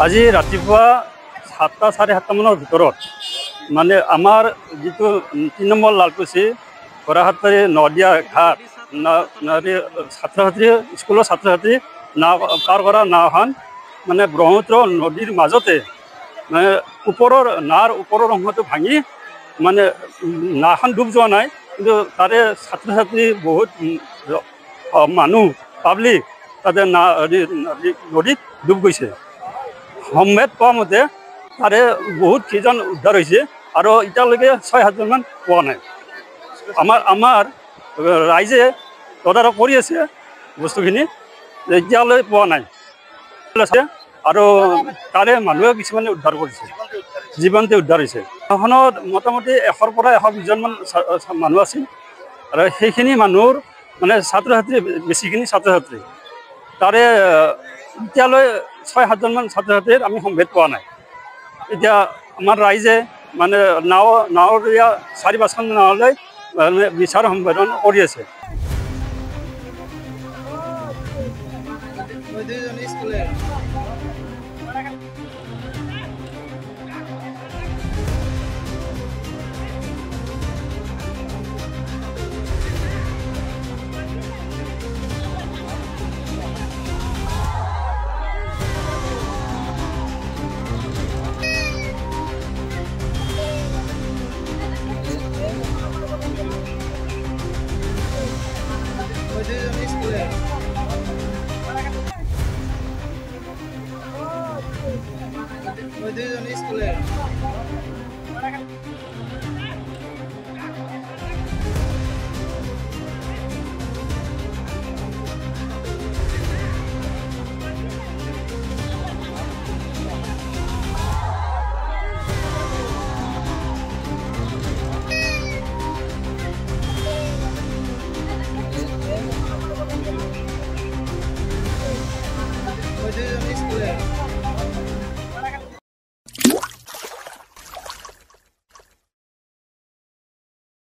আজি ৰাতিপুৱা 7টা 7:30 মানৰ ভিতৰত মানে আমাৰ যিটো 3 নম্বৰ লালকুচি বৰাহাটবাৰী নদিয়া ঘাট ছাত্ৰ ছাত্ৰী স্কুলৰ ছাত্ৰ ছাত্ৰী নাও পাৰ কৰা নাওখন মানে ব্ৰহ্মপুত্ৰ নদীৰ মাজতে মানে ওপৰৰ নাৰ ওপৰৰ অংশটো ভাঙি মানে নাওখন ডুব যোৱা নাই, কিন্তু তাৰে ছাত্ৰ ছাত্ৰী বহুত মানুহ পাব্লিক তাতে নদীত ডুব গৈছে। সম্ভেদ পোৱা মতে তাৰে বহুত কেইজন উদ্ধাৰ হৈছে আৰু এতিয়ালৈকে 6-7জনমান পোৱা নাই। আমাৰ ৰাইজে তদাৰক কৰি আছে বস্তুখিনি, এতিয়ালৈ পোৱা নাই আৰু তাৰে মানুহে কিছুমানে উদ্ধাৰ কৰিছে, জীৱনতে উদ্ধাৰ হৈছে। গাঁওখনত মোটামুটি 100 পৰা 120জনমান মানুহ আছিল আৰু সেইখিনি মানুহৰ মানে ছাত্ৰ ছাত্ৰী বেছিখিনি ছাত্ৰ ছাত্ৰী, তাৰে এতিয়ালৈ 6-7জনমান ছাত্ৰ ছাত্ৰীৰ আমি সম্ভেদ পোৱা নাই। এতিয়া আমাৰ ৰাইজে মানে নাৱৰীয়া 4-5খন নাৱলৈ বিচাৰ সম্পাদন কৰি আছে। School.